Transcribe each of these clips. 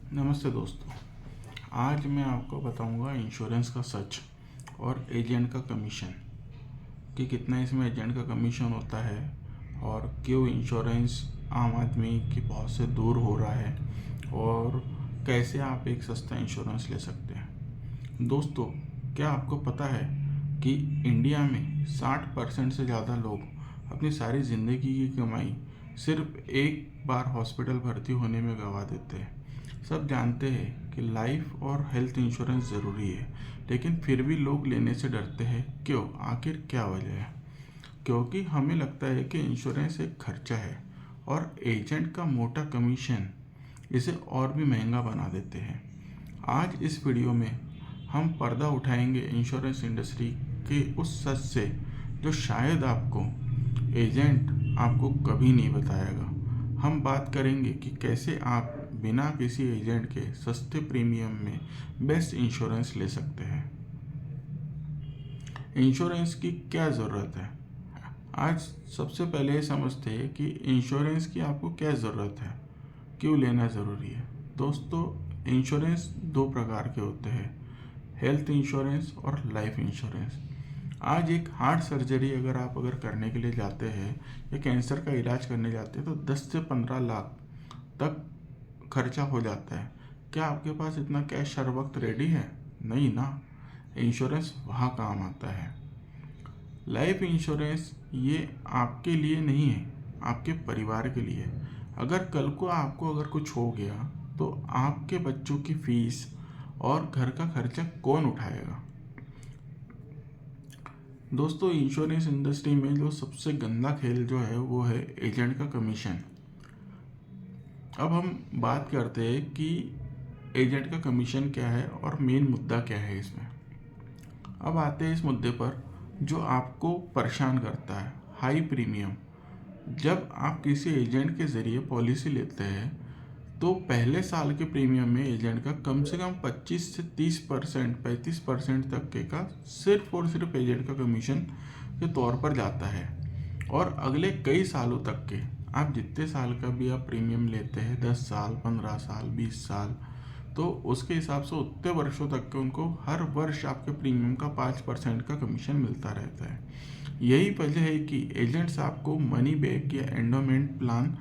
नमस्ते दोस्तों। आज मैं आपको बताऊंगा इंश्योरेंस का सच और एजेंट का कमीशन, कि कितना इसमें एजेंट का कमीशन होता है और क्यों इंश्योरेंस आम आदमी की पहुंच से दूर हो रहा है और कैसे आप एक सस्ता इंश्योरेंस ले सकते हैं। दोस्तों, क्या आपको पता है कि इंडिया में 60% से ज़्यादा लोग अपनी सारी ज़िंदगी की कमाई सिर्फ एक बार हॉस्पिटल भर्ती होने में गंवा देते हैं। सब जानते हैं कि लाइफ और हेल्थ इंश्योरेंस ज़रूरी है, लेकिन फिर भी लोग लेने से डरते हैं। क्यों? आखिर क्या वजह है? क्योंकि हमें लगता है कि इंश्योरेंस एक खर्चा है और एजेंट का मोटा कमीशन इसे और भी महंगा बना देते हैं। आज इस वीडियो में हम पर्दा उठाएंगे इंश्योरेंस इंडस्ट्री के उस सच से जो शायद एजेंट आपको कभी नहीं बताएगा। हम बात करेंगे कि कैसे आप बिना किसी एजेंट के सस्ते प्रीमियम में बेस्ट इंश्योरेंस ले सकते हैं। इंश्योरेंस की क्या ज़रूरत है? आज सबसे पहले समझते हैं कि इंश्योरेंस की आपको क्या ज़रूरत है, क्यों लेना ज़रूरी है। दोस्तों, इंश्योरेंस दो प्रकार के होते हैं, हेल्थ इंश्योरेंस और लाइफ इंश्योरेंस। आज एक हार्ट सर्जरी अगर करने के लिए जाते हैं या कैंसर का इलाज करने जाते हैं तो 10 से 15 लाख तक खर्चा हो जाता है। क्या आपके पास इतना कैश हर वक्त रेडी है? नहीं ना। इंश्योरेंस वहाँ काम आता है। लाइफ इंश्योरेंस ये आपके लिए नहीं है, आपके परिवार के लिए। अगर कल को आपको अगर कुछ हो गया तो आपके बच्चों की फीस और घर का खर्चा कौन उठाएगा? दोस्तों, इंश्योरेंस इंडस्ट्री में जो सबसे गंदा खेल जो है वो है एजेंट का कमीशन। अब हम बात करते हैं कि एजेंट का कमीशन क्या है और मेन मुद्दा क्या है इसमें। अब आते हैं इस मुद्दे पर जो आपको परेशान करता है, हाई प्रीमियम। जब आप किसी एजेंट के ज़रिए पॉलिसी लेते हैं तो पहले साल के प्रीमियम में एजेंट का कम से कम 25 से 30%, 35% तक के का सिर्फ और सिर्फ एजेंट का कमीशन के तौर पर जाता है। और अगले कई सालों तक के, आप जितने साल का भी आप प्रीमियम लेते हैं, 10 साल, 15 साल, 20 साल, तो उसके हिसाब से उतने वर्षों तक के उनको हर वर्ष आपके प्रीमियम का 5% का कमीशन मिलता रहता है। यही वजह है कि एजेंट्स आपको मनी बैक या एंडोमेंट प्लान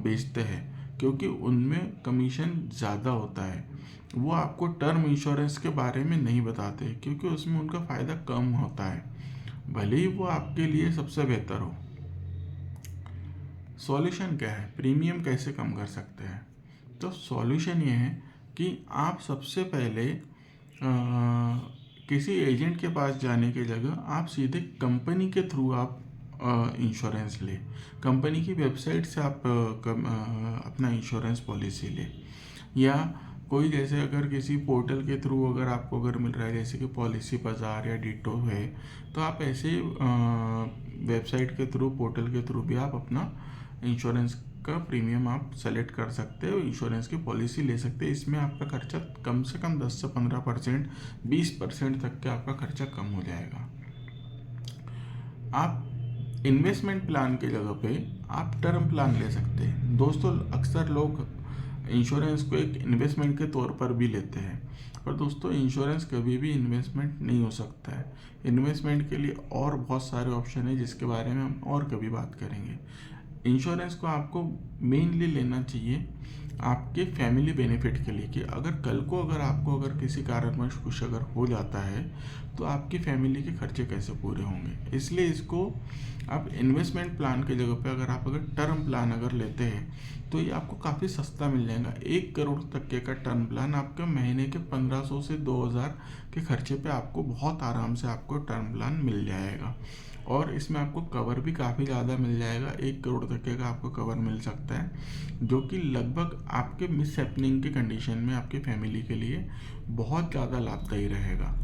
बेचते हैं, क्योंकि उनमें कमीशन ज़्यादा होता है। वो आपको टर्म इंश्योरेंस के बारे में नहीं बताते क्योंकि उसमें उनका फ़ायदा कम होता है, भले ही वो आपके लिए सबसे बेहतर हो। सॉल्यूशन क्या है? प्रीमियम कैसे कम कर सकते हैं? तो सॉल्यूशन ये है कि आप सबसे पहले किसी एजेंट के पास जाने की जगह आप सीधे कंपनी के थ्रू आप इंश्योरेंस ले। कंपनी की वेबसाइट से आप अपना इंश्योरेंस पॉलिसी ले, या कोई जैसे अगर किसी पोर्टल के थ्रू अगर मिल रहा है, जैसे कि पॉलिसी बाज़ार या डिटो है, तो आप ऐसे वेबसाइट के थ्रू, पोर्टल के थ्रू भी आप अपना इंश्योरेंस का प्रीमियम आप सेलेक्ट कर सकते हो, इंश्योरेंस की पॉलिसी ले सकते हैं। इसमें आपका खर्चा कम से कम 10 से 15%, 20% तक के आपका खर्चा कम हो जाएगा। आप इन्वेस्टमेंट प्लान की जगह पे आप टर्म प्लान ले सकते हैं। दोस्तों, अक्सर लोग इंश्योरेंस को एक इन्वेस्टमेंट के तौर पर भी लेते हैं, पर दोस्तों इंश्योरेंस कभी भी इन्वेस्टमेंट नहीं हो सकता है। इन्वेस्टमेंट के लिए और बहुत सारे ऑप्शन है जिसके बारे में हम और कभी बात करेंगे। इंश्योरेंस को आपको मेनली लेना चाहिए आपके फैमिली बेनिफिट के लिए, कि अगर कल को आपको किसी कारणवश कुछ हो जाता है तो आपकी फैमिली के खर्चे कैसे पूरे होंगे। इसलिए इसको आप इन्वेस्टमेंट प्लान की जगह पे अगर टर्म प्लान लेते हैं तो ये आपको काफ़ी सस्ता मिल जाएगा। 1 करोड़ तक के का टर्म प्लान आपके महीने के 1500 से 2000 के खर्चे पे आपको बहुत आराम से आपको टर्म प्लान मिल जाएगा। और इसमें आपको कवर भी काफ़ी ज़्यादा मिल जाएगा। 1 करोड़ तक का आपको कवर मिल सकता है, जो कि लगभग आपके मिस हैपनिंग की कंडीशन में आपकी फैमिली के लिए बहुत ज़्यादा लाभदायी रहेगा।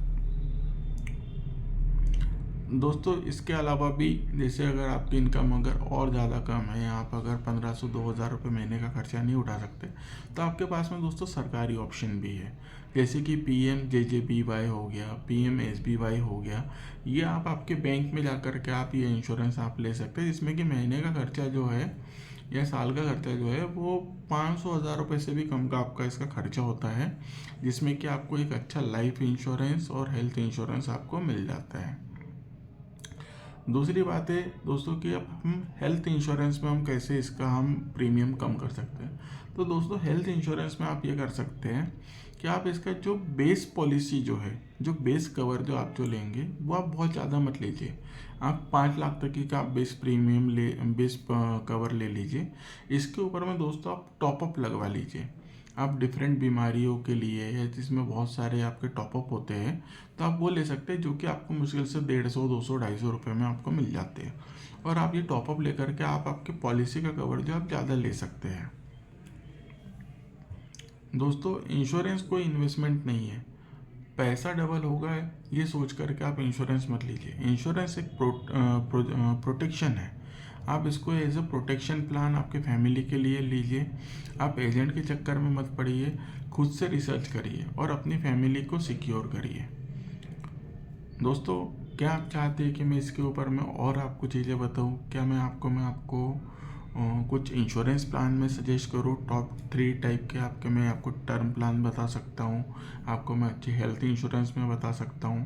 दोस्तों, इसके अलावा भी जैसे अगर आपकी इनकम और ज़्यादा कम है, आप अगर 1500-2000 रुपये महीने का खर्चा नहीं उठा सकते, तो आपके पास में दोस्तों सरकारी ऑप्शन भी है, जैसे कि PMJJBY हो गया, PMSBY हो गया। ये आप आपके बैंक में जा कर के आप ये इंश्योरेंस आप ले सकते हैं, जिसमें कि महीने का खर्चा जो है या साल का खर्चा जो है वो 500-1000 रुपये से भी कम का आपका इसका खर्चा होता है, जिसमें कि आपको एक अच्छा लाइफ इंश्योरेंस और हेल्थ इंश्योरेंस आपको मिल जाता है। दूसरी बात है दोस्तों कि अब हम हेल्थ इंश्योरेंस में हम कैसे इसका हम प्रीमियम कम कर सकते हैं। तो दोस्तों हेल्थ इंश्योरेंस में आप ये कर सकते हैं कि आप इसका जो बेस पॉलिसी जो है, जो बेस कवर जो आप जो लेंगे वो आप बहुत ज़्यादा मत लीजिए। आप 5 लाख तक की का आप बेस प्रीमियम बेस कवर ले लीजिए। इसके ऊपर में दोस्तों आप टॉपअप लगवा लीजिए। आप डिफरेंट बीमारियों के लिए या जिसमें बहुत सारे आपके टॉपअप होते हैं तो आप वो ले सकते हैं, जो कि आपको मुश्किल से 150, 200, 250 रुपये में आपको मिल जाते हैं। और आप ये टॉपअप लेकर के आप आपके पॉलिसी का कवर जो आप ज़्यादा ले सकते हैं। दोस्तों इंश्योरेंस कोई इन्वेस्टमेंट नहीं है, पैसा डबल होगा ये सोच करके आप इंश्योरेंस मत लीजिए। इंश्योरेंस एक प्रोटेक्शन है। आप इसको एज अ प्रोटेक्शन प्लान आपके फैमिली के लिए लीजिए। आप एजेंट के चक्कर में मत पड़िए, खुद से रिसर्च करिए और अपनी फैमिली को सिक्योर करिए। दोस्तों क्या आप चाहते हैं कि मैं इसके ऊपर में और आपको चीज़ें बताऊं? क्या मैं आपको कुछ इंश्योरेंस प्लान में सजेस्ट करूँ? टॉप 3 टाइप के आपके मैं आपको टर्म प्लान बता सकता हूँ, आपको मैं अच्छी हेल्थ इंश्योरेंस में बता सकता हूँ।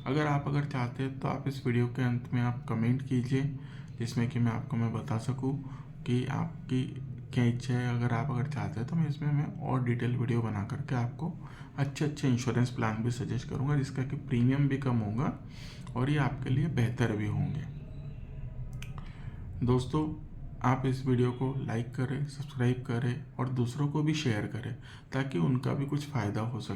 अगर चाहते हैं तो आप इस वीडियो के अंत में आप कमेंट कीजिए, जिसमें कि मैं बता सकूँ कि आपकी क्या इच्छा है। अगर चाहते हैं तो मैं और डिटेल वीडियो बना करके आपको अच्छे इंश्योरेंस प्लान भी सजेस्ट करूँगा, जिसका कि प्रीमियम भी कम होगा और ये आपके लिए बेहतर भी होंगे। दोस्तों आप इस वीडियो को लाइक करें, सब्सक्राइब करें और दूसरों को भी शेयर करें, ताकि उनका भी कुछ फ़ायदा हो सके।